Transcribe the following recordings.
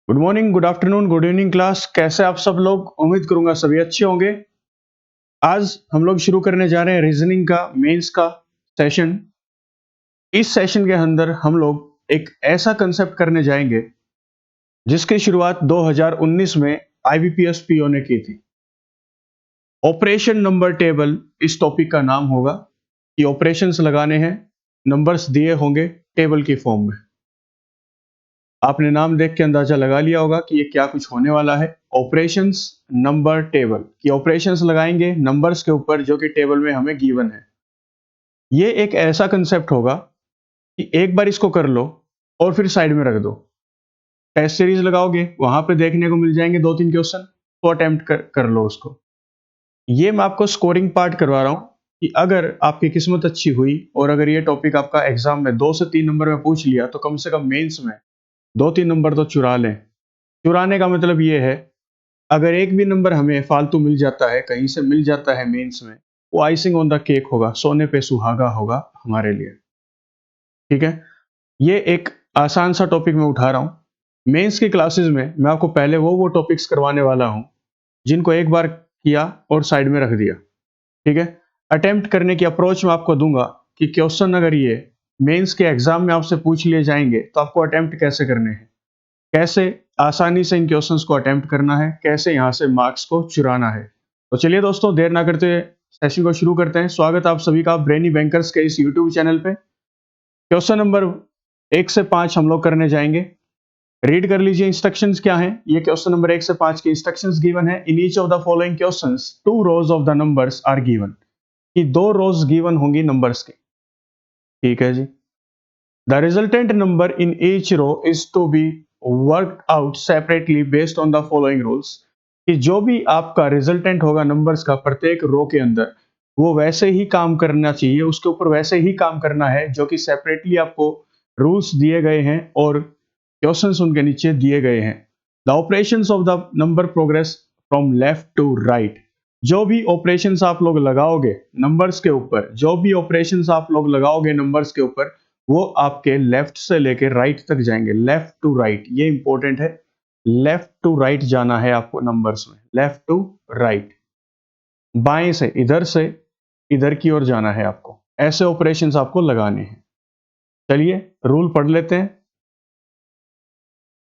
Good morning, good afternoon, good evening class. कैसे आप सब लोग? उम्मीद करूंगा सभी अच्छे होंगे। आज हम लोग शुरू करने जा रहे हैं रीजनिंग का मेंस का सेशन। इस सेशन के अंदर हम लोग एक ऐसा कंसेप्ट करने जाएंगे जिसकी शुरुआत 2019 में आईबीपीएस पीओ ने की थी। ऑपरेशन नंबर टेबल इस टॉपिक का नाम होगा कि ऑपरेशंस लगाने हैं, नंबर्स दिए होंगे टेबल की फॉर्म में। आपने नाम देख के अंदाजा लगा लिया होगा कि ये क्या कुछ होने वाला है। ऑपरेशंस नंबर टेबल की ऑपरेशंस लगाएंगे नंबर्स के ऊपर जो कि टेबल में हमें गिवन है। ये एक ऐसा कंसेप्ट होगा कि एक बार इसको कर लो और फिर साइड में रख दो। टेस्ट सीरीज लगाओगे, वहां पे देखने को मिल जाएंगे 2-3 क्वेश्चन, तो अटेम्प्ट कर लो उसको। ये मैं आपको स्कोरिंग पार्ट करवा रहा हूं कि अगर आपकी किस्मत अच्छी हुई और अगर ये टॉपिक आपका एग्जाम में 2 से 3 नंबर में पूछ लिया तो कम से कम मेंस में 2-3 नंबर तो चुरा लें। चुराने का मतलब ये है, अगर एक भी नंबर हमें फालतू मिल जाता है, कहीं से मिल जाता है मेंस में, वो आइसिंग ऑन द केक होगा, सोने पे सुहागा होगा हमारे लिए। ठीक है, ये एक आसान सा टॉपिक मैं उठा रहा हूं। मेंस की क्लासेस में मैं आपको पहले वो टॉपिक्स करवाने वाला हूं जिनको एक बार किया और साइड में रख दिया। ठीक है, अटेम्प्ट करने की अप्रोच में आपको दूंगा कि क्वेश्चन अगर ये मेंस के एग्जाम में आपसे पूछ लिए जाएंगे तो आपको अटेम्प्ट कैसे करने हैं, कैसे आसानी से इन क्वेश्चंस को अटेम्प्ट करना है, कैसे यहाँ से मार्क्स को चुराना है। तो चलिए दोस्तों, देर ना करते सेशन को शुरू करते हैं। स्वागत आप सभी का ब्रेनी बैंकर्स के इस यूट्यूब चैनल पे। क्वेश्चन नंबर 1 से 5 हम लोग करने जाएंगे। रीड कर लीजिए इंस्ट्रक्शंस क्या हैं। ये क्वेश्चन नंबर 1 से 5 के इंस्ट्रक्शंस गिवन है। In each of the following questions 2 rows of the numbers are given, कि 2 रोज गिवन होंगी नंबर्स की। ठीक है जी। The resultant number in each row is to be worked out separately based on the following rules, कि जो भी आपका resultant होगा नंबर्स का प्रत्येक रो के अंदर, वो वैसे ही काम करना चाहिए, उसके ऊपर वैसे ही काम करना है जो कि सेपरेटली आपको रूल्स दिए गए हैं और क्वेश्चंस उनके नीचे दिए गए हैं। The operations of the number progress from left to right. जो भी ऑपरेशंस आप लोग लगाओगे नंबर्स के ऊपर, जो भी ऑपरेशंस आप लोग लगाओगे नंबर्स के ऊपर, वो आपके लेफ्ट से लेके राइट तक जाएंगे। लेफ्ट टू राइट, ये इंपॉर्टेंट है। लेफ्ट टू राइट जाना है आपको नंबर्स में, लेफ्ट टू राइट। बाएं से इधर की ओर जाना है आपको। ऐसे ऑपरेशंस आपको लगाने हैं। चलिए रूल पढ़ लेते हैं।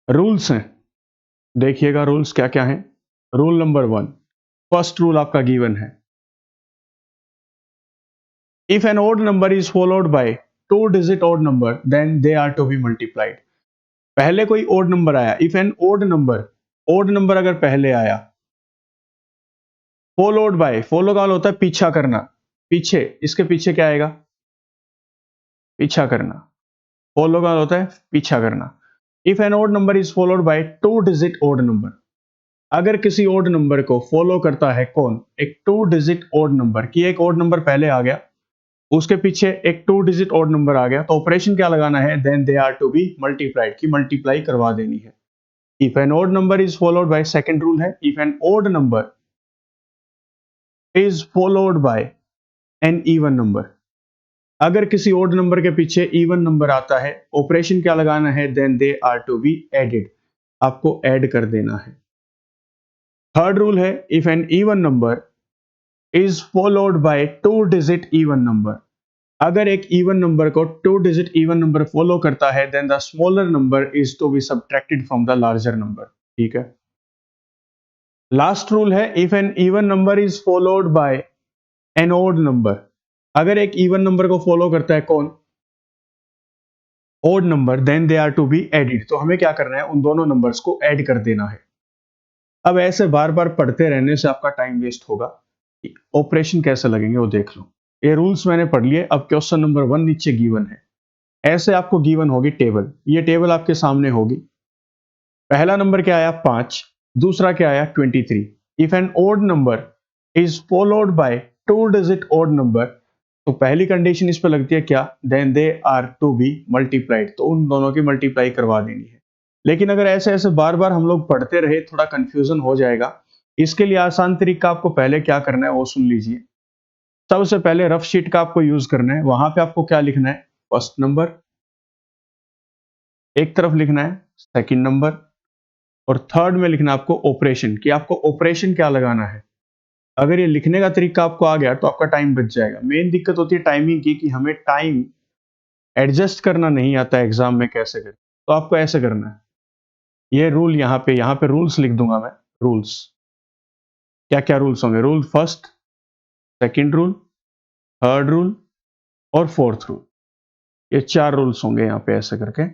रूल्स हैं, देखिएगा रूल्स क्या क्या हैं। रूल नंबर 1, फर्स्ट रूल आपका गिवन है। If an odd number is followed by 2 digit odd number then they are to be multiplied. पहले कोई ओड नंबर आया, इफ एन ओड नंबर अगर पहले आया, फॉलोड बाय, फॉलो का होता है पीछा करना, पीछे, इसके पीछे क्या आएगा? पीछा करना। फॉलो का होता है पीछा करना। If an odd number is followed by 2 digit odd number, अगर किसी ओड नंबर को फॉलो करता है कौन? एक 2 डिजिट ओड नंबर, की एक ओड नंबर पहले आ गया, उसके पीछे एक 2 डिजिट ओड नंबर आ गया, तो ऑपरेशन क्या लगाना है? Then they are to be multiplied, की मल्टीप्लाई करवा देनी है। If an odd number is followed by, second rule है, if an odd number is followed by an even number, अगर किसी ओड नंबर के पीछे इवन नंबर आता है, ऑपरेशन क्या लगाना है? Then they are to be added, आपको ऐड कर देना है। थर्ड रूल है, if an even number is followed by 2 digit even number, अगर एक इवन नंबर को 2 डिजिट इवन नंबर फॉलो करता है, then the smaller number is to be subtracted from the larger number. ठीक है। लास्ट रूल है, if an even number is followed by an odd number, अगर एक इवन नंबर को follow करता है कौन? Odd number, then they are to be added, तो हमें क्या करना है? उन दोनों नंबर्स को ऐड कर देना है। अब ऐसे बार बार पढ़ते रहने से आपका टाइम वेस्ट होगा। ऑपरेशन कैसे लगेंगे वो देख लो। ये रूल्स मैंने पढ़ लिए। अब क्वेश्चन नंबर 1 नीचे गिवन है, ऐसे आपको गिवन होगी टेबल, ये टेबल आपके सामने होगी। पहला नंबर क्या आया? 5, दूसरा क्या आया? 23। If an odd number is followed by 2 digit odd number, तो पहली कंडीशन इस पे लगती है क्या? Then they are to be multiplied, तो उन दोनों की मल्टीप्लाई करवा देनी है। लेकिन अगर ऐसे ऐसे बार बार हम लोग पढ़ते रहे, थोड़ा कंफ्यूजन हो जाएगा। इसके लिए आसान तरीका आपको पहले क्या करना है वो सुन लीजिए। सबसे पहले रफ शीट का आपको यूज करना है। वहां पे आपको क्या लिखना है? फर्स्ट नंबर, एक तरफ लिखना है सेकंड नंबर, और थर्ड में लिखना आपको ऑपरेशन, कि आपको ऑपरेशन क्या लगाना है। अगर ये लिखने का तरीका आपको आ गया तो आपका टाइम बच जाएगा। मेन दिक्कत होती है टाइमिंग की, कि हमें टाइम एडजस्ट करना नहीं आता है एग्जाम में कैसे करें। तो आपको ऐसे करना है, ये रूल यहाँ पे रूल्स लिख दूंगा मैं। रूल्स क्या क्या रूल्स होंगे? Rule first, second rule, third rule और फोर्थ रूल, ये 4 रूल्स होंगे यहाँ पे। ऐसे करके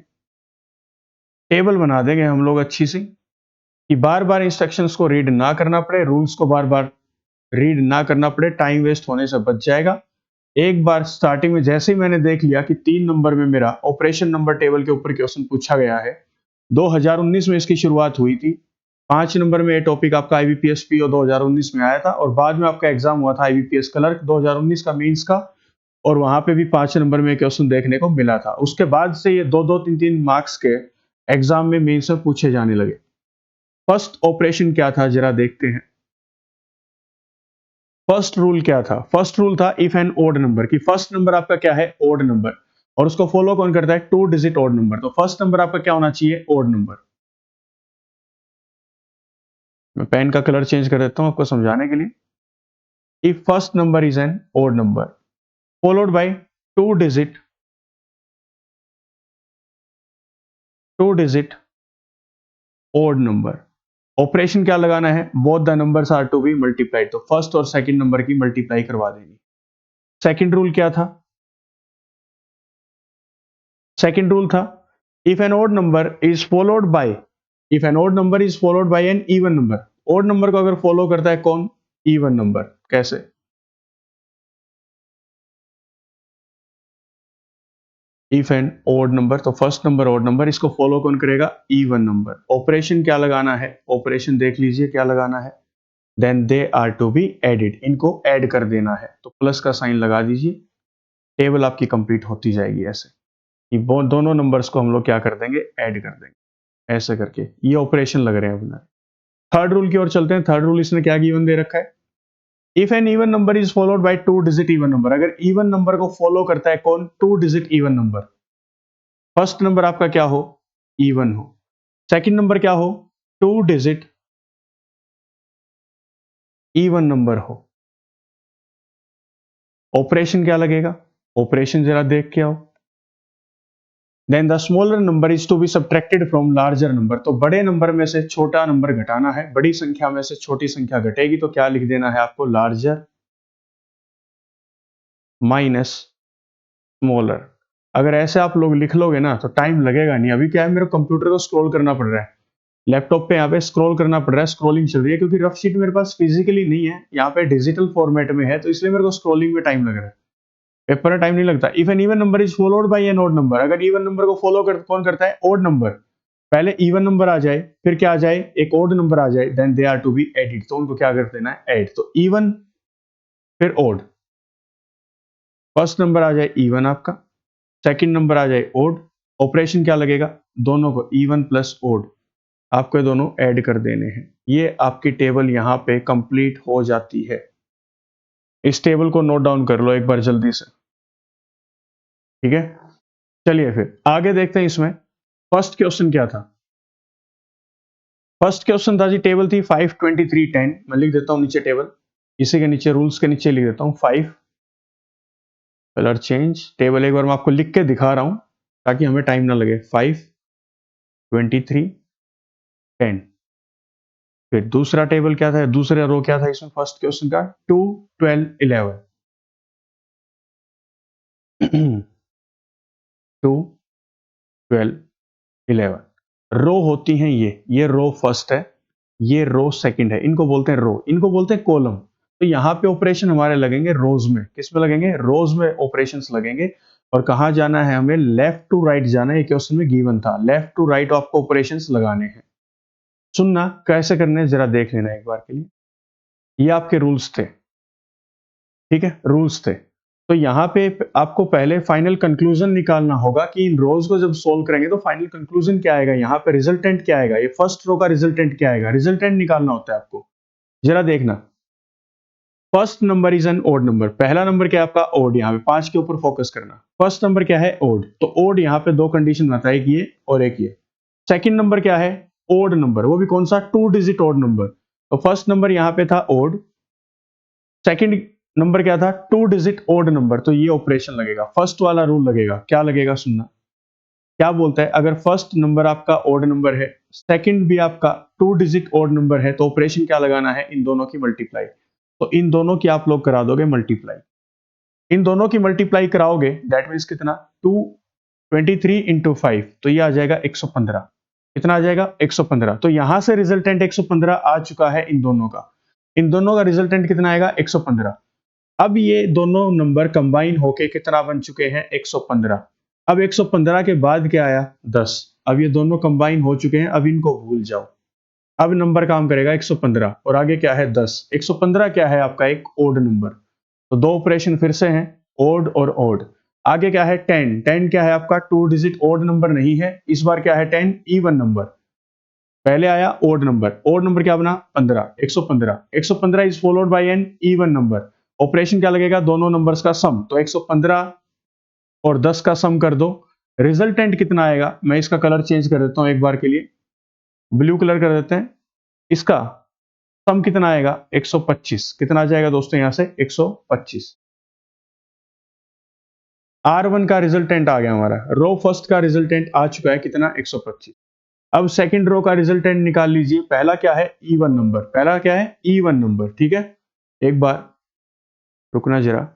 टेबल बना देंगे हम लोग अच्छी सी, कि बार बार इंस्ट्रक्शंस को रीड ना करना पड़े, रूल्स को बार बार रीड ना करना पड़े, टाइम वेस्ट होने से बच जाएगा। एक बार स्टार्टिंग में जैसे ही मैंने देख लिया कि 3 नंबर में मेरा ऑपरेशन नंबर टेबल के ऊपर क्वेश्चन पूछा गया है, 2019 में इसकी शुरुआत हुई थी। 5 नंबर में ये टॉपिक आपका आईबीपीएस पीओ 2019 में आया था, और बाद में आपका एग्जाम हुआ था आईबीपीएस क्लर्क 2019 का मेंस का, और वहां पे भी 5 नंबर में क्वेश्चन देखने को मिला था। उसके बाद से ये 2-2, 3-3 मार्क्स के एग्जाम में मेंस में पूछे जाने लगे। फर्स्ट ऑपरेशन क्या था जरा देखते हैं। फर्स्ट रूल क्या था? फर्स्ट रूल था इफ एन ओड नंबर, कि फर्स्ट नंबर आपका क्या है? Odd number. और उसको फॉलो कौन करता है? 2 डिजिट ओड नंबर। तो फर्स्ट नंबर आपका क्या होना चाहिए? Odd number. मैं पेन का कलर चेंज कर देता हूं आपको समझाने के लिए। If first number is an odd number followed by 2 digit odd number, operation क्या लगाना है? Both the numbers are to be multiplied. तो फर्स्ट और सेकंड नंबर की मल्टीप्लाई करवा देनी। सेकंड रूल क्या था? सेकंड रूल था if an odd number is followed by, if an odd number is followed by an even number. Odd number को अगर फॉलो करता है कौन? Even number. कैसे? इफ एन ओड नंबर, तो फर्स्ट नंबर ओड नंबर, इसको follow कौन करेगा? Even number. ऑपरेशन क्या लगाना है? ऑपरेशन देख लीजिए क्या लगाना है। Then they are to be added, इनको ऐड कर देना है। तो प्लस का साइन लगा दीजिए, टेबल आपकी कंप्लीट होती जाएगी। ऐसे कि दोनों नंबर्स को हम लोग क्या कर देंगे? ऐड कर देंगे। ऐसे करके ये ऑपरेशन लग रहे हैं अपना। थर्ड रूल की ओर चलते हैं। थर्ड रूल इसने क्या गिवन दे रखा है? If an even number is followed by 2 digit even number, अगर इवन नंबर को फॉलो करता है कौन? 2 digit even number. First number आपका क्या हो? इवन हो। सेकंड नंबर क्या हो? 2 डिजिट इवन नंबर हो। ऑपरेशन क्या लगेगा? ऑपरेशन जरा देख के आओ। Then the smaller number is to be subtracted from larger number, तो बड़े नंबर में से छोटा नंबर घटाना है, बड़ी संख्या में से छोटी संख्या घटेगी, तो क्या लिख देना है आपको? Larger minus smaller. अगर ऐसे आप लोग लिख लोगे ना तो टाइम लगेगा नहीं। अभी क्या है, मेरे कंप्यूटर को स्क्रॉल करना पड़ रहा है, लैपटॉप पे यहाँ पे स्क्रॉल करना पड़ रहा है, स्क्रॉलिंग चल रही है, क्योंकि रफ शीट मेरे पास फिजिकली नहीं है, यहाँ पे डिजिटल फॉर्मेट में है, तो इसलिए मेरे को स्क्रॉलिंग में टाइम लग रहा है। पेपर में टाइम नहीं लगता। If an even number is followed by an odd number, अगर इवन नंबर को फॉलो कौन करता है? Odd number. पहले इवन नंबर आ जाए, फिर क्या आ जाए? एक ओड नंबर आ जाए, then they are to be added, तो उनको क्या कर देना है? ऐड। तो इवन फिर ओड। फर्स्ट नंबर आ जाए इवन आपका, सेकंड नंबर आ जाए ओड, ऑपरेशन क्या लगेगा? दोनों को इवन प्लस ओड आपको दोनों ऐड कर देने हैं। ये आपकी टेबल यहां पे कंप्लीट हो जाती है। इस टेबल को नोट डाउन कर लो एक बार जल्दी से, ठीक है? चलिए फिर आगे देखते हैं। इसमें फर्स्ट क्वेश्चन क्या था? फर्स्ट क्वेश्चन था जी, टेबल थी 52310। मैं लिख देता हूं नीचे टेबल, इसी के नीचे रूल्स के नीचे लिख देता हूं 5। Colour change. टेबल एक बार मैं आपको लिख के दिखा रहा हूं ताकि हमें टाइम ना लगे। 52310। फिर दूसरा टेबल क्या था? दूसरा रो क्या था इसमें फर्स्ट क्वेश्चन का? 2 12 11। 2 12 11 रो होती हैं। ये रो फर्स्ट है, ये रो सेकंड है, इनको बोलते हैं रो, इनको बोलते हैं कॉलम। तो यहाँ पे ऑपरेशन हमारे लगेंगे रोज में। किस में लगेंगे? रोज में ऑपरेशंस लगेंगे। और कहाँ जाना है हमें? लेफ्ट टू राइट जाना है। ये क्वेश्चन में गिवन था, लेफ्ट टू राइट आपको ऑपरेशंस लगाने हैं। सुनना कैसे करने हैं, जरा देख लेना एक बार के लिए। ये आपके रूल्स थे, ठीक है? रूल्स थे। तो यहाँ पे आपको पहले फाइनल कंक्लूजन निकालना होगा कि इन रोज को जब सोल्व करेंगे तो फाइनल कंक्लूजन क्या आएगा, यहाँ पे रिजल्टेंट क्या आएगा, ये फर्स्ट रो का रिजल्टेंट क्या आएगा, रिजल्टेंट निकालना होता है आपको। जरा देखना, first number is an odd number. पहला नंबर क्या है आपका? ओड। यहाँ पे 5 के ऊपर फोकस करना। फर्स्ट नंबर क्या है? ओड। तो ओड यहाँ पे दो कंडीशन बनाता है, एक ये और एक ये। सेकंड नंबर क्या है? ओड नंबर, वो भी कौन सा, 2 डिजिट ओड नंबर। तो फर्स्ट नंबर यहाँ पे था ओड, सेकंड नंबर क्या था, 2 डिजिट ओड नंबर। तो ये ऑपरेशन लगेगा, फर्स्ट वाला रूल लगेगा। क्या लगेगा सुनना, क्या बोलता है, अगर फर्स्ट नंबर आपका ओड नंबर है, सेकंड भी आपका 2 डिजिट ओड नंबर है, तो ऑपरेशन क्या लगाना है, इन दोनों की मल्टीप्लाई। तो इन दोनों की आप लोग करा दोगे मल्टीप्लाई, इन दोनों की मल्टीप्लाई कराओगे, दैट मीन्स कितना, 223 इंटू 5, तो ये आ जाएगा 115। कितना आ जाएगा, 115। तो यहां से रिजल्टेंट 115 आ चुका है इन दोनों का, इन दोनों का रिजल्टेंट कितना आएगा, 115। अब ये दोनों नंबर कंबाइन होके कितना बन चुके हैं, 115। अब 115 के बाद क्या आया, 10। अब ये दोनों कंबाइन हो चुके हैं, अब इनको भूल जाओ। अब नंबर काम करेगा 115 और आगे क्या है, 10। 115 क्या है आपका, एक ओड नंबर। तो दो ऑपरेशन फिर से हैं, ओड और ओड। आगे क्या है, 10। 10 क्या है आपका, 2 डिजिट ओड नंबर नहीं है, इस बार क्या है, 10 इवन नंबर। पहले आया ओड नंबर क्या बना, 15, 115। 115 is followed by an even number. Operation क्या लगेगा, दोनों नंबर्स का सम। तो 115 और 10 का सम कर दो, रिजल्टेंट कितना आएगा। मैं इसका कलर चेंज कर देता हूं एक बार के लिए, ब्लू कलर कर देते हैं। इसका सम कितना आएगा, 125। कितना आ जाएगा दोस्तों यहां से, 125। R1 का रिजल्टेंट आ गया हमारा, रो फर्स्ट का रिजल्टेंट आ चुका है कितना, 125। अब सेकंड रो का रिजल्टेंट निकाल लीजिए। पहला क्या है, इवन नंबर। पहला क्या है, इवन नंबर। ठीक है, एक बार रुकना जरा,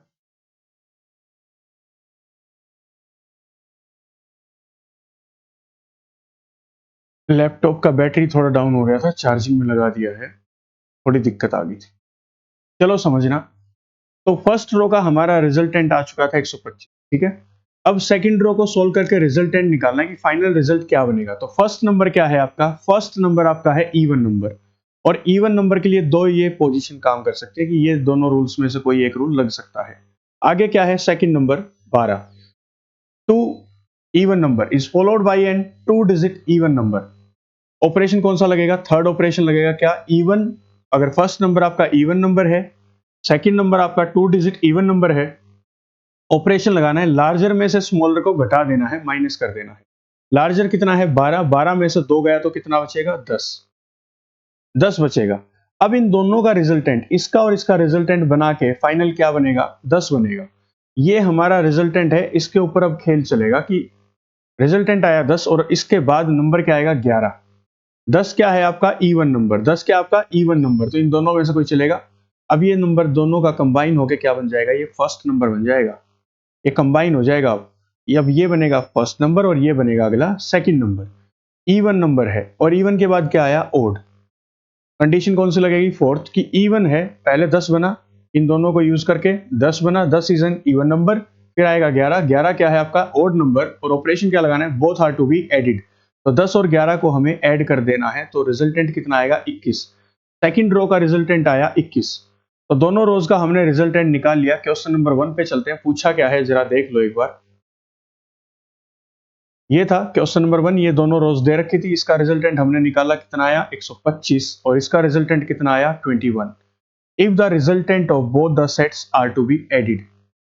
लैपटॉप का बैटरी थोड़ा डाउन हो गया था, चार्जिंग में लगा दिया है, थोड़ी दिक्कत आ गई थी। चलो समझना, तो फर्स्ट रो का हमारा रिजल्टेंट आ चुका था 125। ठीक है, अब सेकंड रो को सोल्व करके रिजल्टेंट निकालना है कि फाइनल रिजल्ट क्या बनेगा। तो फर्स्ट नंबर क्या है आपका, फर्स्ट नंबर आपका है इवन नंबर, और इवन नंबर के लिए दो ये पोजीशन काम कर सकते हैं कि ये दोनों रूल्स में से कोई एक रूल लग सकता है। आगे क्या है, second number 12, 2 even number is followed by an 2 digit even number. Operation कौन सा लगेगा, थर्ड ऑपरेशन लगेगा, क्या, इवन। अगर फर्स्ट नंबर आपका इवन नंबर है, सेकंड नंबर आपका 2 डिजिट इवन नंबर है, ऑपरेशन लगाना है, लार्जर में से स्मॉलर को घटा देना है, माइनस कर देना है। लार्जर कितना है, 12, 12 में से 2 गया तो कितना बचेगा, 10, 10 बचेगा। अब इन दोनों का रिजल्टेंट, इसका और इसका रिजल्टेंट बना के फाइनल क्या बनेगा, 10 बनेगा। ये हमारा रिजल्टेंट है, इसके ऊपर अब खेल चलेगा कि रिजल्टेंट आया 10 और इसके बाद नंबर क्या आएगा, 11। 10 क्या है आपका, इवन नंबर। 10 क्या आपका, इवन नंबर। तो इन दोनों में से कोई चलेगा। अब ये नंबर दोनों का कंबाइन होके क्या बन जाएगा, ये फर्स्ट नंबर बन जाएगा, ये कंबाइन हो जाएगा। अब ये बनेगा फर्स्ट नंबर और ये बनेगा अगला सेकंड नंबर। इवन नंबर है और इवन के बाद क्या आया, ओड। कंडीशन कौन सी लगेगी, फोर्थ, की इवन है, पहले 10 बना, इन दोनों को यूज करके 10 बना, 10 इज एन इवन नंबर। फिर आएगा 11, 11 क्या है आपका, ओड नंबर, और ऑपरेशन क्या लगाना है, both are to be added. तो 10 और 11 को हमें ऐड कर देना है, तो रिजल्टेंट कितना आएगा, 21। सेकंड रो का रिजल्टेंट आया 21। तो दोनों रोज का हमने रिजल्टेंट निकाल लिया। क्वेश्चन नंबर 1 पे चलते हैं, पूछा क्या है जरा देख लो एक बार। ये था क्वेश्चन नंबर 1, ये दोनों रोज दे रखी थी, इसका रिजल्टेंट हमने निकाला, कितना आया, 125, और इसका रिजल्टेंट कितना आया, 21। If the resultant of both the sets are to be added,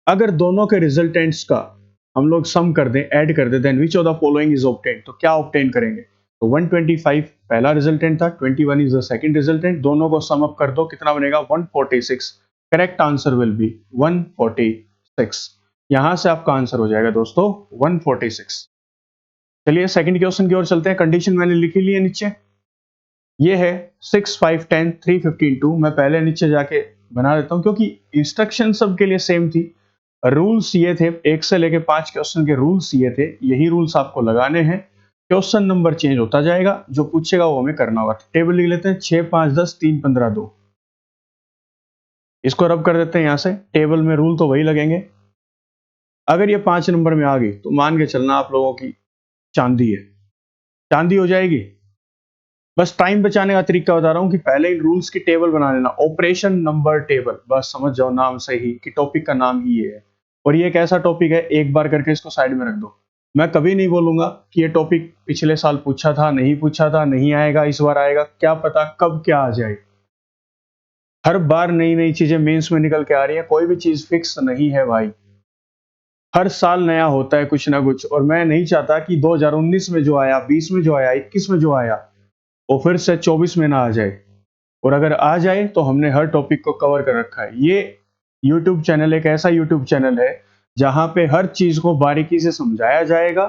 अगर दोनों के रिजल्टेंट्स का हम लोग सम कर दें, ऐड कर दें, then which of the following is obtained, तो क्या ऑब्टेन करेंगे। तो 125 पहला रिजल्टेंट था, 21 इज द सेकंड रिजल्टेंट, दोनों को सम अप कर दो, कितना बनेगा, 146। Correct answer will be 146। यहां से आपका आंसर हो जाएगा दोस्तों 146। चलिए सेकंड क्वेश्चन की ओर चलते हैं। कंडीशन मैंने लिखी ली है नीचे, ये है 6, 5, 10, 3, 15, 2। मैं पहले नीचे जाके बना देता हूं क्योंकि इंस्ट्रक्शन सबके लिए सेम थी, रूल्स ये थे, 1 से लेके 5 क्वेश्चन के रूल्स ये थे, यही रूल्स आपको लगाने हैं। क्वेश्चन नंबर चेंज होता जाएगा, जो पूछेगा वो हमें करना होगा। टेबल लिख लेते हैं, 6, 5, 10, 3, 15, 2। इसको रब कर देते हैं यहां से, टेबल में रूल तो वही लगेंगे। अगर ये 5 नंबर में आ गई तो मान के चलना आप लोगों की चांदी है, चांदी हो जाएगी। बस टाइम बचाने का तरीका बता रहा हूं कि पहले इन रूल्स की टेबल बना लेना, ऑपरेशन नंबर टेबल, बस समझ जाओ नाम से ही कि टॉपिक का नाम ही ये है। और ये एक ऐसा टॉपिक है, एक बार करके इसको साइड में रख दो। मैं कभी नहीं बोलूंगा कि ये टॉपिक पिछले साल पूछा था, नहीं पूछा था, नहीं आएगा, इस बार आएगा, क्या पता कब क्या आ जाए। हर बार नई नई चीजें मेंस में निकल के आ रही है, कोई भी चीज फिक्स नहीं है भाई, हर साल नया होता है कुछ ना कुछ। और मैं नहीं चाहता कि 2019 में जो आया, 20 में जो आया, 21 में जो आया, वो फिर से 24 में ना आ जाए, और अगर आ जाए तो हमने हर टॉपिक को कवर कर रखा है। ये यूट्यूब चैनल एक ऐसा यूट्यूब चैनल है जहाँ पे हर चीज को बारीकी से समझाया जाएगा,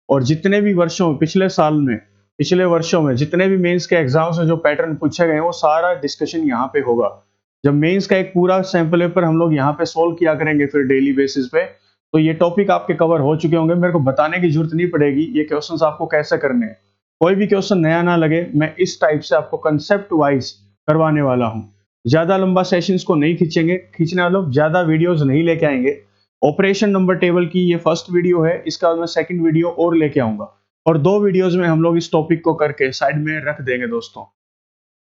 और जितने भी वर्षों में, पिछले साल में, पिछले वर्षों में जितने भी मेंस के एग्जाम्स में जो पैटर्न पूछे गए हैं वो सारा डिस्कशन यहाँ पे होगा। जब मेंस का एक पूरा सैंपल पेपर हम लोग यहाँ पे सोल्व किया करेंगे फिर डेली बेसिस पे, तो ये टॉपिक आपके कवर हो चुके होंगे, मेरे को बताने की जरूरत नहीं पड़ेगी ये क्वेश्चंस आपको कैसे करने हैं। कोई भी क्वेश्चन नया ना लगे, मैं इस टाइप से आपको कंसेप्ट वाइज करवाने वाला हूँ। ज्यादा लंबा सेशंस को नहीं खींचेंगे, खींचने वालों ज्यादा वीडियोस नहीं लेके आएंगे। ऑपरेशन नंबर टेबल की ये फर्स्ट वीडियो है, इसका बाद मैं सेकंड वीडियो और लेके आऊंगा, और 2 वीडियोस में हम लोग इस टॉपिक को करके साइड में रख देंगे दोस्तों।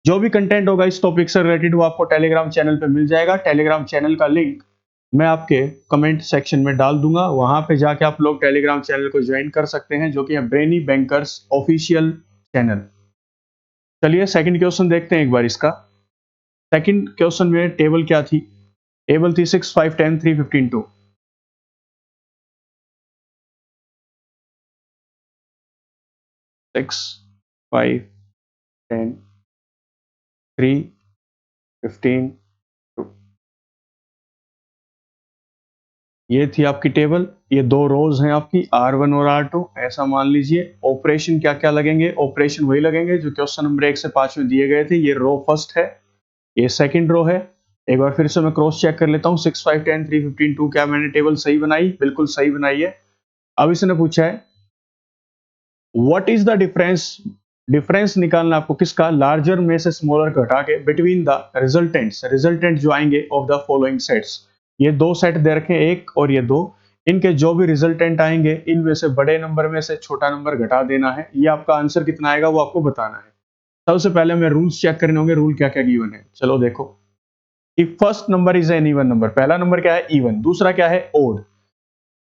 जो भी कंटेंट होगा इस टॉपिक से रिलेटेड वो आपको टेलीग्राम चैनल पे मिल जाएगा। टेलीग्राम चैनल का लिंक मैं आपके कमेंट सेक्शन में डाल दूंगा, वहां पे जाके आप लोग टेलीग्राम चैनल को ज्वाइन कर सकते हैं, जो कि है ब्रेनी बैंकर्स ऑफिशियल चैनल। चलिए सेकंड क्वेश्चन देखते हैं एक बार इसका। सेकंड क्वेश्चन में टेबल क्या थी? टेबल थी 6, 5, 10, 3, 15, 2। 6, 5, 10, 3, 15, 2। ये थी आपकी टेबल। ये 2 रोज हैं आपकी R1 और R2, ऐसा मान लीजिए। ऑपरेशन क्या क्या लगेंगे? ऑपरेशन वही लगेंगे जो क्वेश्चन नंबर 1 से 5 में दिए गए थे। ये रो फर्स्ट है, ये सेकंड रो है। एक बार फिर से मैं क्रॉस चेक कर लेता हूँ। 6, 5, 10, 3, 15, 2, क्या मैंने टेबल सही बनाई? बिल्कुल सही बनाई है। अब इसने पूछा है what is the difference, difference निकालना आपको किसका? लार्जर में से स्मॉलर घटा के बिटवीन द रिजल्टेंट्स, रिजल्टेंट जो आएंगे ऑफ द फॉलोइंग सेट्स। ये 2 सेट दे रखे हैं, एक और ये 2। इनके जो भी रिजल्टेंट आएंगे इनमें से बड़े नंबर में से छोटा नंबर घटा देना है। ये आपका आंसर कितना आएगा वो आपको बताना है। सबसे पहले हमें रूल्स चेक करने होंगे, रूल क्या क्या गिवन है। चलो देखो, if first number is an even number, पहला नंबर क्या है? इवन। दूसरा क्या है? Odd.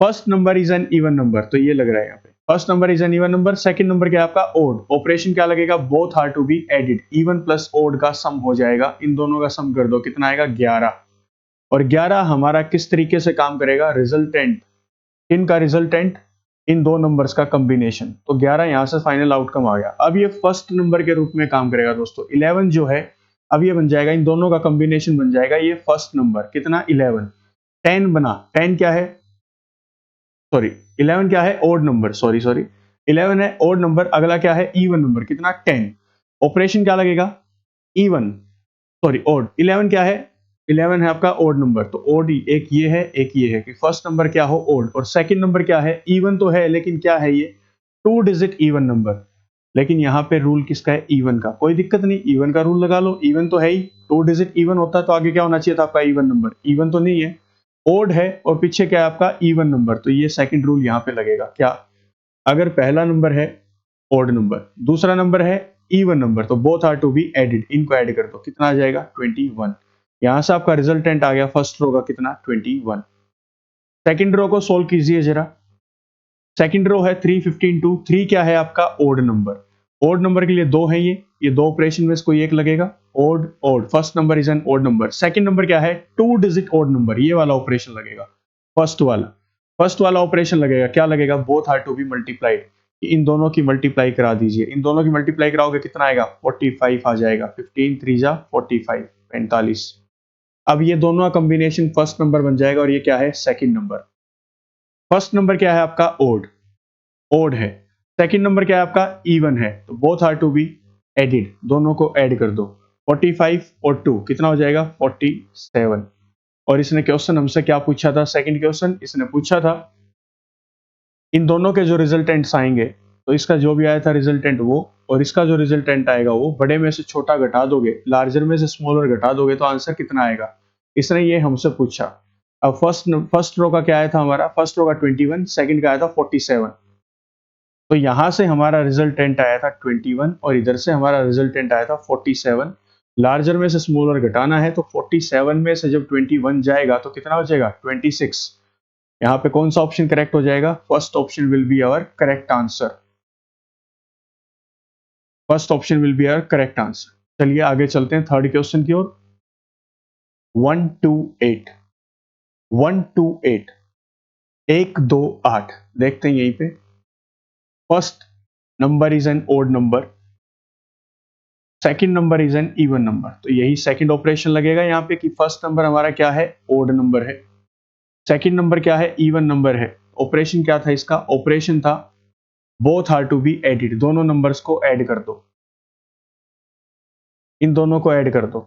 First number is an even number, तो ये लग रहा है यहाँ पे first number is an even number. Second number क्या है आपका? ओड। ऑपरेशन क्या लगेगा? Both are to be added. Even plus odd का सम हो जाएगा, इन दोनों का सम कर दो, कितना आएगा? 11। और 11 हमारा किस तरीके से काम करेगा? रिजल्टेंट। इनका रिजल्टेंट इन 2 नंबर्स का कॉम्बिनेशन, तो 11 यहां से फाइनल आउटकम आ गया। अब ये फर्स्ट नंबर के रूप में काम करेगा दोस्तों। 11 जो है अब ये बन जाएगा, इन दोनों का कॉम्बिनेशन बन जाएगा ये फर्स्ट नंबर, कितना? 11। 10 बना, 10 क्या है? सॉरी, 11 क्या है? ओड नंबर, सॉरी सॉरी, 11 है ओड नंबर। अगला क्या है? इवन नंबर, कितना? 10। ऑपरेशन क्या लगेगा? Even, sorry odd. 11 क्या है? 11 है आपका ओड नंबर, तो ओड एक ये है, एक ये है कि फर्स्ट नंबर क्या हो? ओड। और सेकंड नंबर क्या है? इवन तो है, लेकिन क्या है ये? 2 डिजिट इवन नंबर। लेकिन यहाँ पे रूल किसका है? इवन का। कोई दिक्कत नहीं, इवन का रूल लगा लो, इवन तो है ही। 2 डिजिट इवन होता तो आगे क्या होना चाहिए था आपका? Even number. इवन तो नहीं है, ओड है, और पीछे क्या है आपका? इवन नंबर, तो ये सेकंड रूल यहाँ पे लगेगा। क्या? अगर पहला नंबर है ओड नंबर, दूसरा नंबर है इवन नंबर, तो both are to be added, इनको ऐड कर दो, कितना आ जाएगा? 21। यहां से आपका रिजल्टेंट आ गया फर्स्ट रो का, कितना? 21। सेकंड रो को सोल्व कीजिए जरा। सेकंड रो है 3, 15, 2। 3 क्या है आपका? Odd number. ओड नंबर के लिए 2 है, ये 2 ऑपरेशन में से कोई एक लगेगा। Odd odd, first number is an odd number. Second number क्या है? 2 डिजिट ओड नंबर, ये वाला ऑपरेशन लगेगा। फर्स्ट वाला, फर्स्ट वाला ऑपरेशन लगेगा, क्या लगेगा? Both are to be multiplied. इन दोनों की मल्टीप्लाई करा दीजिए। इन दोनों की मल्टीप्लाई कराओगे कितना आएगा? 45 आ जाएगा। 15 3 जा 45, 45। अब ये दोनों का कॉम्बिनेशन फर्स्ट नंबर बन जाएगा, और ये क्या है? Second number. फर्स्ट नंबर क्या है आपका? ओड, ओड है। सेकंड नंबर क्या है आपका? इवन है, तो both are to be added, दोनों को ऐड कर दो। 45 और 2 कितना हो जाएगा? 47। और इसने क्वेश्चन हमसे क्या पूछा था? सेकंड क्वेश्चन इसने पूछा था इन दोनों के जो रिजल्टेंट्स आएंगे, तो इसका जो भी आया था रिजल्टेंट वो, और इसका जो रिजल्टेंट आएगा वो, बड़े में से छोटा घटा दोगे, लार्जर में से स्मॉलर घटा दोगे, तो आंसर कितना आएगा? इसने ये हमसे पूछा। अब फर्स्ट रो का क्या आया था हमारा? फर्स्ट रो का 21, सेकंड का आया था 47। तो यहां से हमारा रिजल्टेंट आया था 21, और इधर से हमारा रिजल्टेंट आया था 47। लार्जर में से स्मॉलर घटाना है, तो 47 में से जब 21 जाएगा तो कितना हो जाएगा? 26। यहाँ पे कौन सा ऑप्शन करेक्ट हो जाएगा? First option will be our correct answer. First option will be our correct answer. चलिए आगे चलते हैं थर्ड क्वेश्चन की ओर। 128, 128, 128 देखते हैं यहीं पे। First number is an odd number, second number is an even number. तो यही सेकंड ऑपरेशन लगेगा यहाँ पे कि फर्स्ट नंबर हमारा क्या है, ओड नंबर है, सेकंड नंबर क्या है, इवन नंबर है। ऑपरेशन क्या था इसका, ऑपरेशन था both are to be added, दोनों नंबर्स को ऐड कर दो, इन दोनों को ऐड कर दो,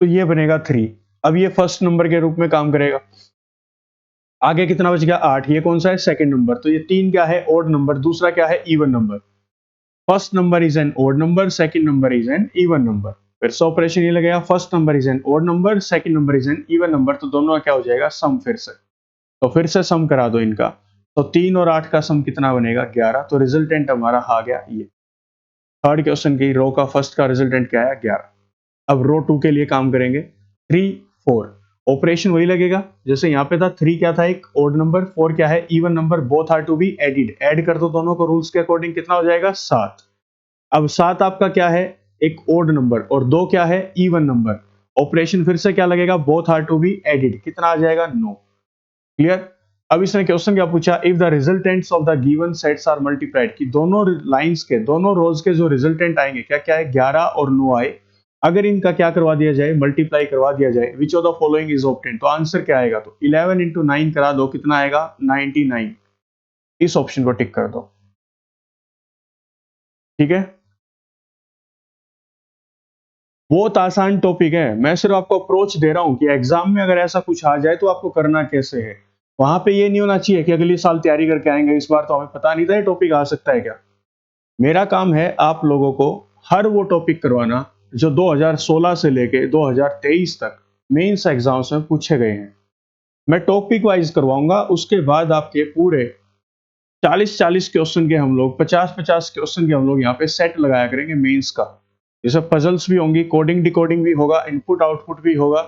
तो ये बनेगा 3। अब ये फर्स्ट नंबर के रूप में काम करेगा। आगे कितना बच गया, 8। ये कौन सा है, सेकंड नंबर। तो ये 3 क्या है, ओड नंबर, दूसरा क्या है, even number. First number is an odd number, second number is an even number. फिर से ऑपरेशन ये लगेगा, first number is an odd number, second number is an even number, तो दोनों का क्या हो जाएगा, सम। फिर से तो फिर से सम करा दो इनका, तो 3 और 8 का सम कितना बनेगा, 11। तो रिजल्टेंट हमारा आ गया ये। थर्ड क्वेश्चन की रो का फर्स्ट का रिजल्टेंट क्या है, 11। अब रो 2 के लिए काम करेंगे, 3 4। ऑपरेशन वही लगेगा जैसे यहाँ पे था। 3 क्या था, एक ओड नंबर, 4 क्या है, even number, both are to be added, add कर दो दोनों को रूल्स के अकॉर्डिंग, कितना हो जाएगा, 7। अब 7 आपका क्या है, एक ओड नंबर, और 2 क्या है, इवन नंबर। ऑपरेशन फिर से क्या लगेगा, both are to be added, कितना आ जाएगा, 9। क्लियर। अब इसने क्वेश्चन क्या पूछा, if the resultants of the given sets are multiplied, कि दोनों लाइंस के, दोनों रोज के जो रिजल्टेंट आएंगे, क्या क्या है, 11 और 9 आए, अगर इनका क्या करवा दिया जाए, मल्टीप्लाई करवा दिया जाए, विच of the following is obtained, तो आंसर क्या आएगा, तो 11 इंटू 9 करा दो, कितना आएगा, 99। इस ऑप्शन को टिक कर दो। ठीक है, बहुत आसान टॉपिक है, मैं सिर्फ आपको अप्रोच दे रहा हूं कि एग्जाम में अगर ऐसा कुछ आ जाए तो आपको करना कैसे है। वहां पे ये नहीं होना चाहिए कि अगले साल तैयारी करके आएंगे, इस बार तो हमें पता नहीं था ये टॉपिक आ सकता है क्या। मेरा काम है आप लोगों को हर वो टॉपिक करवाना जो 2016 से लेके 2023 तक मेंस एग्जाम्स में पूछे गए हैं। मैं टॉपिक वाइज करवाऊंगा, उसके बाद आपके पूरे 40-40 क्वेश्चन के हम लोग, 50-50 क्वेश्चन के हम लोग यहाँ पे सेट लगाया करेंगे मेंस का। जैसे पजल्स भी होंगी, कोडिंग डिकोडिंग भी होगा, इनपुट आउटपुट भी होगा,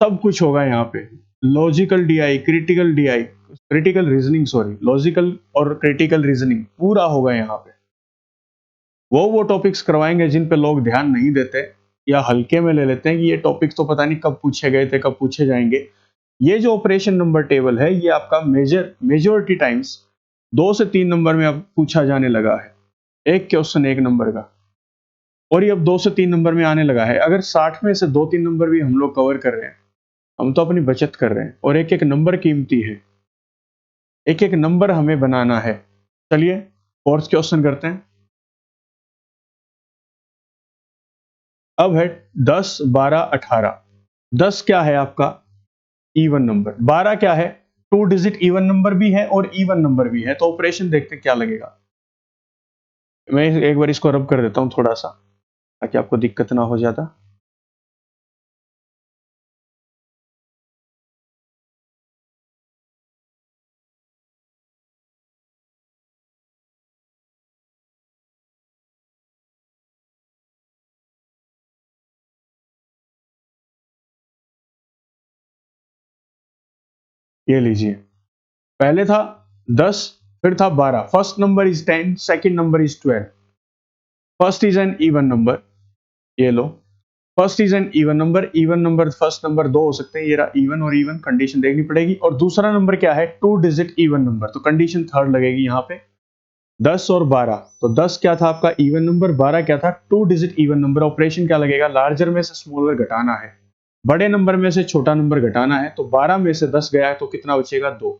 सब कुछ होगा यहाँ पे। Logical DI, critical DI, critical reasoning, sorry, logical और क्रिटिकल रीजनिंग पूरा होगा यहाँ पे। वो टॉपिक्स करवाएंगे जिन पे लोग ध्यान नहीं देते या हल्के में ले लेते हैं कि ये टॉपिक्स तो पता नहीं कब पूछे गए थे, कब पूछे जाएंगे। ये जो ऑपरेशन नंबर टेबल है, ये आपका मेजोरिटी टाइम्स 2 से 3 नंबर में अब पूछा जाने लगा है, एक क्वेश्चन 1 नंबर का, और ये अब 2 से 3 नंबर में आने लगा है। अगर 60 में से 2-3 नंबर भी हम लोग कवर कर रहे हैं, हम तो अपनी बचत कर रहे हैं, और एक एक नंबर कीमती है, एक एक नंबर हमें बनाना है। चलिए फोर्थ क्वेश्चन करते हैं। अब है 10, 12, 18। 10 क्या है आपका, इवन नंबर। 12 क्या है, 2 डिजिट इवन नंबर भी है और इवन नंबर भी है। तो ऑपरेशन देखते हैं क्या लगेगा। मैं एक बार इसको रब कर देता हूं थोड़ा सा, ताकि आपको दिक्कत ना हो ज्यादा। ये लीजिए, पहले था 10, फिर था 12। First number is 10, second number is 12। First is an even number, ये लो, first is an even number first number 2 हो सकते हैं, ये रहा इवन और इवन, कंडीशन देखनी पड़ेगी। और दूसरा नंबर क्या है, 2 डिजिट इवन नंबर, तो कंडीशन थर्ड लगेगी यहाँ पे। 10 और 12, तो 10 क्या था आपका इवन नंबर, 12 क्या था 2 डिजिट इवन नंबर। ऑपरेशन क्या लगेगा, लार्जर में से स्मॉलर घटाना है, बड़े नंबर में से छोटा नंबर घटाना है। तो 12 में से 10 गया है तो कितना बचेगा, 2।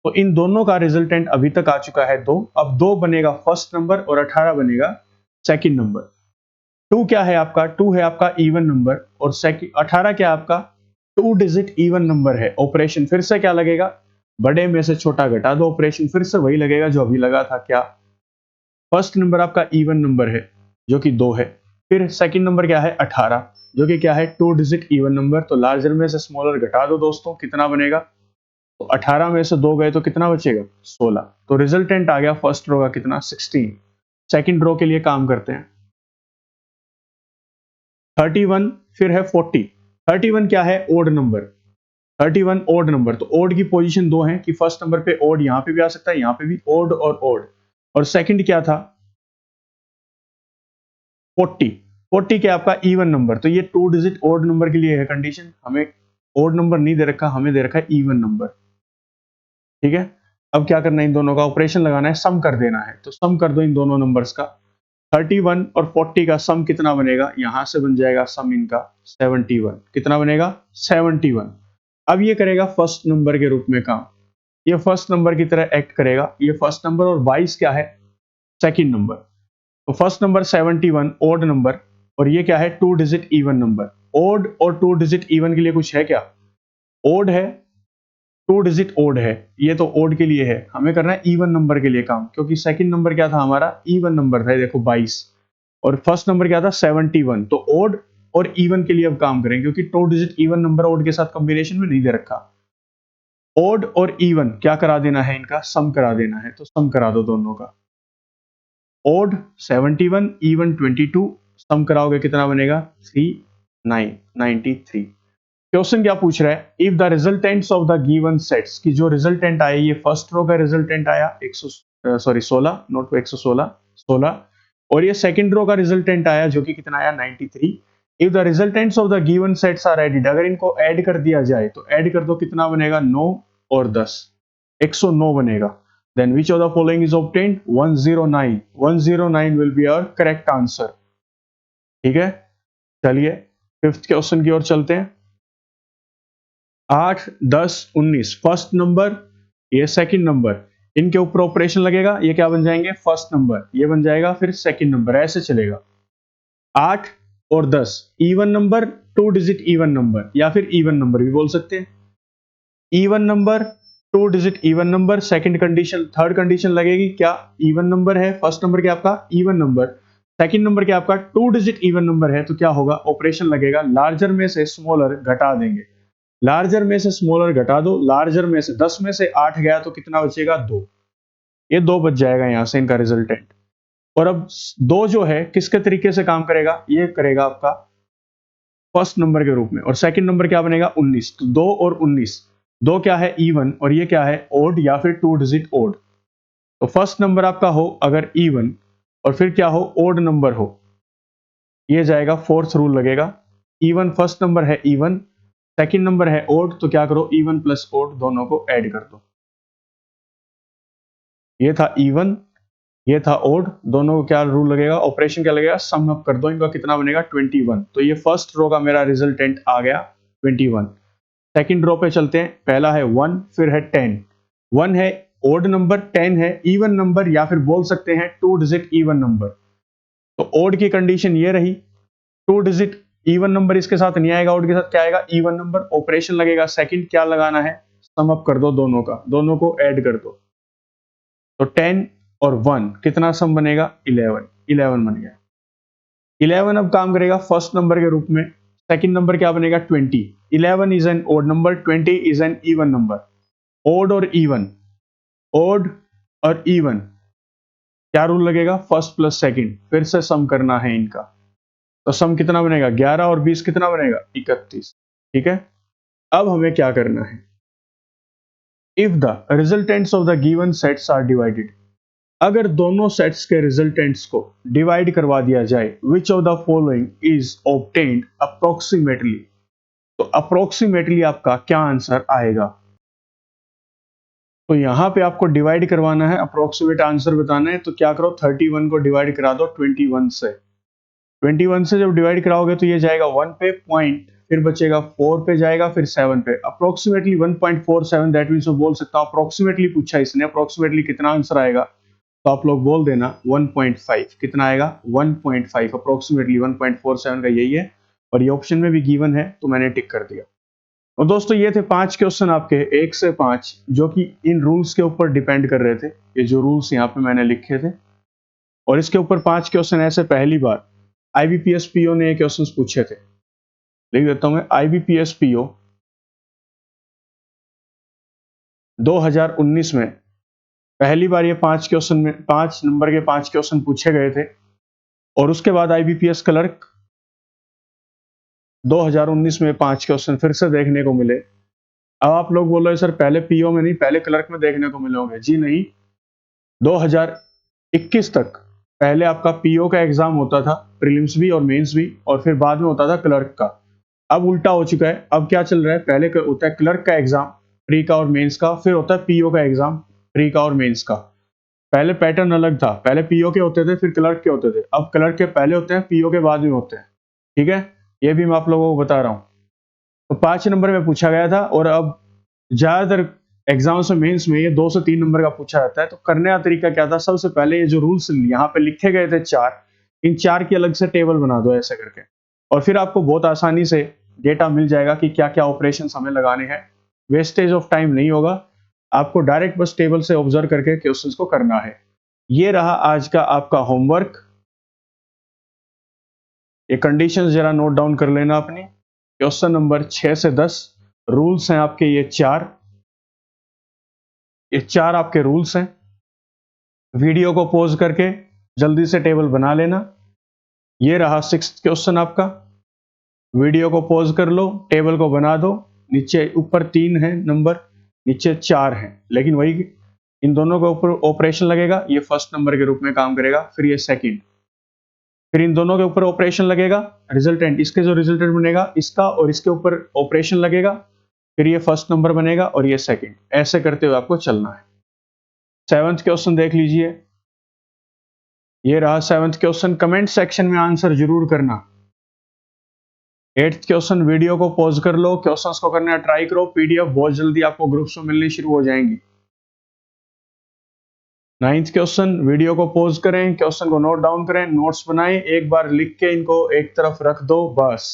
तो इन दोनों का रिजल्टेंट अभी तक आ चुका है 2। अब 2 बनेगा फर्स्ट नंबर और 18 बनेगा सेकंड नंबर। 2 क्या है आपका, 2 है आपका इवन नंबर, और 18 क्या आपका 2 डिजिट इवन नंबर है। ऑपरेशन फिर से क्या लगेगा, बड़े में से छोटा घटा दो, ऑपरेशन फिर से वही लगेगा जो अभी लगा था। क्या, फर्स्ट नंबर आपका इवन नंबर है जो कि 2 है, फिर सेकंड नंबर क्या है 18 जो कि क्या है 2 डिजिट इवन नंबर। तो लार्जर में से स्मॉलर घटा दो दोस्तों, कितना बनेगा, तो 18 में से 2 गए तो कितना बचेगा, 16। तो रिजल्टेंट आ गया फर्स्ट रो का कितना, 16। सेकंड रो के लिए काम करते हैं, 31, फिर है 40। 31 क्या है, ओड नंबर, 31 ओड नंबर। तो ओड की पोजीशन 2 है कि फर्स्ट नंबर पे ओड यहां पे भी आ सकता है, यहां पे भी ओड और ओड। और सेकंड क्या था 40। 40 क्या आपका इवन नंबर, तो ये 2 डिजिट ओड नंबर के लिए है कंडीशन। हमें ओड नंबर नहीं दे रखा, हमें दे रखा है इवन नंबर। ठीक है, अब क्या करना है, इन दोनों का ऑपरेशन लगाना है, सम कर देना है। तो सम कर दो इन दोनों नंबर्स का। 31 और 40 का सम कितना बनेगा, यहां से बन जाएगा सम इनका 71। कितना बनेगा, 71। अब ये करेगा फर्स्ट नंबर के रूप में काम, ये फर्स्ट नंबर की तरह एक्ट करेगा। ये फर्स्ट नंबर और 22 क्या है, सेकंड नंबर। तो फर्स्ट नंबर 71 ओड नंबर, और ये क्या है, 2 डिजिट इवन नंबर। ओड और 2 डिजिट इवन के लिए कुछ है क्या, ओड है, 2 डिजिट ओड है, ये तो ओड के लिए है। हमें करना है इवन नंबर के लिए काम, क्योंकि सेकंड नंबर क्या था हमारा, इवन नंबर था, देखो 22, और फर्स्ट नंबर क्या था 71। तो ओड और इवन के लिए अब काम करेंगे, क्योंकि 2 डिजिट इवन नंबर ओड के साथ कॉम्बिनेशन में नहीं दे रखा। ओड और इवन क्या करा देना है, इनका सम करा देना है, तो सम करा दो दोनों का। ओड 71, इवन 22, सम कराओगे कितना बनेगा, 93। क्वेश्चन क्या पूछ रहा है, if the resultants of the given sets, की जो रिजल्टेंट आए, ये फर्स्ट रो का रिजल्टेंट आया 16, नोट 116, 16, और ये सेकंड रो का रिजल्टेंट आया जो कि कितना आया 93। If the resultants of the given sets are added, अगर इनको ऐड कर दिया जाए तो ऐड कर दो, कितना बनेगा 9 और 10, 109 बनेगा। Then which of the following is obtained, 109। 109 will be our correct answer। ठीक है, चलिए फिफ्थ क्वेश्चन की ओर चलते हैं। 8, 10, 19, फर्स्ट नंबर, ये सेकंड नंबर, इनके ऊपर ऑपरेशन लगेगा, ये क्या बन जाएंगे, फर्स्ट नंबर, ये बन जाएगा फिर सेकंड नंबर, ऐसे चलेगा। 8 और 10 even number, 2 digit even number, या फिर इवन नंबर भी बोल सकते हैं। Even number, 2 digit even number, second condition, third condition लगेगी क्या, इवन नंबर है, फर्स्ट नंबर क्या आपका इवन नंबर, सेकंड नंबर क्या आपका 2 डिजिट इवन नंबर है, तो क्या होगा, ऑपरेशन लगेगा, लार्जर में से स्मॉलर घटा देंगे। लार्जर में से स्मॉलर घटा दो, लार्जर में से 10 में से 8 गया तो कितना बचेगा, 2। ये 2 बच जाएगा यहां से इनका रिजल्टेंट। और अब 2 जो है किसके तरीके से काम करेगा, ये करेगा आपका फर्स्ट नंबर के रूप में, और सेकंड नंबर क्या बनेगा 19। तो 2 और 19, 2 क्या है इवन, और ये क्या है ओड या फिर 2 डिजिट ओड। तो फर्स्ट नंबर आपका हो अगर इवन, और फिर क्या हो ओड नंबर हो, ये जाएगा फोर्थ रूल लगेगा। इवन फर्स्ट नंबर है इवन, सेकंड नंबर है ओड, तो क्या करो इवन प्लस ओड दोनों को ऐड कर दो। ये था इवन, ये था ओड, दोनों को क्या रूल लगेगा, ऑपरेशन क्या लगेगा, सम अप कर दो इनका, कितना बनेगा 21। तो ये फर्स्ट रो का मेरा रिजल्टेंट आ गया 21। सेकंड रो पे चलते हैं, पहला है 1, फिर है 10। 1 है ओड नंबर, 10 है इवन नंबर, या फिर बोल सकते हैं 2 डिजिट इवन नंबर। तो ओड की कंडीशन ये रही, 2 डिजिट इवन नंबर इसके साथ नहीं आएगा, ओड के साथ क्या आएगा इवन नंबर, ऑपरेशन लगेगा सेकंड, क्या लगाना है, सम अप कर दो दोनों का, दोनों को ऐड कर दो। तो 10 और 1 कितना सम बनेगा, 11। 11 बन गया। 11 अब काम करेगा फर्स्ट नंबर के रूप में, सेकंड नंबर क्या बनेगा 20। 11 is an odd number, 20 is an even number. Odd और इवन, ओड और इवन क्या रूल लगेगा, फर्स्ट प्लस सेकंड, फिर से सम करना है इनका। तो सम कितना बनेगा 11 और 20 कितना बनेगा 31। ठीक है, अब हमें क्या करना है, if the resultants of the given sets are divided, अगर दोनों सेट्स के रिजल्टेंट्स को डिवाइड करवा दिया जाए, विच of the following is obtained approximately, तो अप्रोक्सीमेटली आपका क्या आंसर आएगा। तो यहां पे आपको डिवाइड करवाना है, अप्रोक्सीमेट आंसर बताना है, तो क्या करो 31 को डिवाइड करा दो 21 से। 21 से जब डिवाइड कराओगे तो ये जाएगा 1 पे पॉइंट, फिर बचेगा 4 पे जाएगा, फिर 7 पे, अप्रोक्सीमेटली 1.47, दैट मींस मैं बोल सकता हूं अप्रोक्सीमेटली पूछा इसने, अप्रोक्सीमेटली कितना आंसर आएगा, तो आप लोग बोल देना 1.5। कितना आएगा 1.5, अप्रोक्सीमेटली 1.47 का यही है, और ये ऑप्शन में भी गिवन है तो मैंने टिक कर दिया। और दोस्तों ये थे 5 क्वेश्चन आपके 1 से 5, जो कि इन रूल्स के ऊपर डिपेंड कर रहे थे, ये जो रूल्स यहाँ पे मैंने लिखे थे, और इसके ऊपर 5 क्वेश्चन ऐसे पहली बार आईबीपीएस पीओ ने ये क्वेश्चंस पूछे थे। लिख देता हूं मैं, आईबीपीएस पीओ 2019 में पहली बार ये 5 क्वेश्चन में 5 नंबर के 5 क्वेश्चन पूछे गए थे, और उसके बाद आईबीपीएस क्लर्क 2019 में 5 क्वेश्चन फिर से देखने को मिले। अब आप लोग बोल रहे सर पहले पीओ में नहीं पहले क्लर्क में देखने को मिले होंगे, जी नहीं, 2021 तक पहले आपका पीओ का एग्जाम होता था, प्रीलिम्स भी और मेंस भी, और फिर बाद में होता था क्लर्क का। अब उल्टा हो चुका है, अब क्या चल रहा है, पहले होता है क्लर्क का एग्जाम प्री का और मेंस का, फिर होता है पीओ का एग्जाम प्री का और मेंस का। पहले पैटर्न अलग था, पहले पीओ के होते थे, फिर क्लर्क के होते थे, अब क्लर्क के पहले होते हैं, पीओ के बाद में होते हैं। ठीक है, ये भी मैं आप लोगों को बता रहा हूँ। तो 5 नंबर में पूछा गया था और अब ज्यादातर एग्जाम्स में, मेंस में ये 2 से 3 नंबर का पूछा जाता है। तो करने का तरीका क्या था, सबसे पहले ये जो रूल्स यहाँ पे लिखे गए थे 4, इन 4 की अलग से टेबल बना दो ऐसे करके, और फिर आपको बहुत आसानी से डेटा मिल जाएगा कि क्या क्या ऑपरेशन हमें लगाने हैं। वेस्टेज ऑफ टाइम नहीं होगा, आपको डायरेक्ट बस टेबल से ऑब्जर्व करके क्वेश्चंस को करना है। ये रहा आज का आपका होमवर्क। ये कंडीशंस जरा नोट डाउन कर लेना अपनी। क्वेश्चन नंबर 6 से 10, रूल्स हैं आपके ये 4, ये 4 आपके रूल्स हैं। वीडियो को पॉज करके जल्दी से टेबल बना लेना। ये रहा 6th क्वेश्चन आपका, वीडियो को पॉज कर लो, टेबल को बना दो। नीचे ऊपर 3 है नंबर, नीचे 4 है, लेकिन वही इन दोनों के ऊपर ऑपरेशन लगेगा, ये फर्स्ट नंबर के रूप में काम करेगा, फिर ये सेकंड, फिर इन दोनों के ऊपर ऑपरेशन लगेगा, रिजल्टेंट, इसके जो रिजल्टेंट बनेगा इसका और इसके ऊपर ऑपरेशन लगेगा, फिर ये फर्स्ट नंबर बनेगा और ये सेकंड, ऐसे करते हुए आपको चलना है। 7th क्वेश्चन देख लीजिए, ये रहा 7th क्वेश्चन, कमेंट सेक्शन में आंसर जरूर करना। 8th क्वेश्चन, वीडियो को पॉज कर लो, क्वेश्चंस को करना ट्राई करो, पीडीएफ बहुत जल्दी आपको ग्रुप्स में मिलनी शुरू हो जाएंगी। 9th क्वेश्चन, वीडियो को पॉज करें, क्वेश्चन को नोट डाउन करें, नोट्स बनाएं, एक बार लिख के इनको एक तरफ रख दो, बस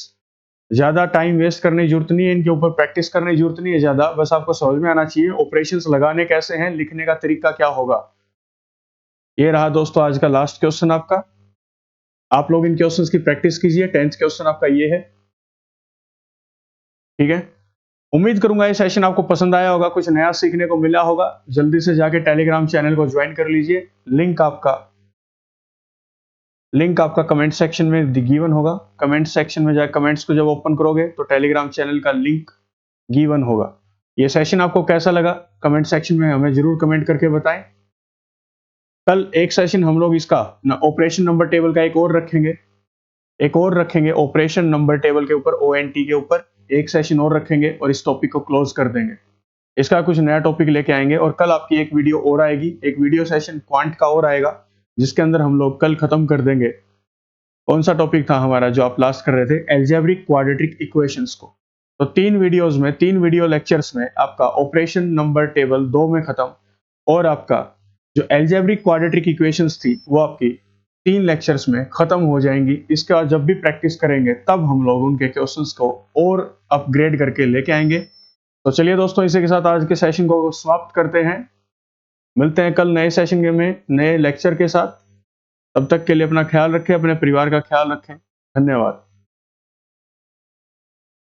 ज्यादा टाइम वेस्ट करने की जरूरत नहीं है, इनके ऊपर प्रैक्टिस करने की जरूरत नहीं है ज्यादा, बस आपको समझ में आना चाहिए ऑपरेशंस लगाने कैसे हैं, लिखने का तरीका क्या होगा। ये रहा दोस्तों आज का लास्ट क्वेश्चन आपका, आप लोग इन क्वेश्चंस की प्रैक्टिस कीजिए। 10th क्वेश्चन आपका ये है, ठीक है। उम्मीद करूंगा ये सेशन आपको पसंद आया होगा, कुछ नया सीखने को मिला होगा। जल्दी से जाके टेलीग्राम चैनल को ज्वाइन कर लीजिए, लिंक आपका कमेंट सेक्शन में गिवन होगा। कमेंट सेक्शन में जाकर कमेंट्स को जब ओपन करोगे तो टेलीग्राम चैनल का लिंक गिवन होगा। ये सेशन आपको कैसा लगा कमेंट सेक्शन में हमें जरूर कमेंट करके बताएं। कल एक सेशन हम लोग इसका ऑपरेशन नंबर टेबल का एक और रखेंगे, ऑपरेशन नंबर टेबल के ऊपर, ONT के ऊपर एक सेशन और रखेंगे और इस टॉपिक को क्लोज कर देंगे। इसका कुछ नया टॉपिक लेके आएंगे और कल आपकी एक वीडियो और आएगी, एक वीडियो सेशन क्वांट का और आएगा, जिसके अंदर हम लोग कल खत्म कर देंगे। कौन सा टॉपिक था हमारा जो आप लास्ट कर रहे थे, एल्जेब्रिक क्वाड्रेटिक इक्वेशंस को। तो 3 वीडियो लेक्चर्स में आपका ऑपरेशन नंबर टेबल 2 में खत्म, और आपका जो एल्जेब्रिक क्वाड्रेटिक इक्वेशंस थी वो आपकी 3 लेक्चर्स में खत्म हो जाएंगी। इसके बाद जब भी प्रैक्टिस करेंगे तब हम लोग उनके क्वेश्चंस को और अपग्रेड करके लेके आएंगे। तो चलिए दोस्तों, इसी के साथ आज के सेशन को समाप्त करते हैं। मिलते हैं कल नए सेशन में नए लेक्चर के साथ। तब तक के लिए अपना ख्याल रखें, अपने परिवार का ख्याल रखें। धन्यवाद।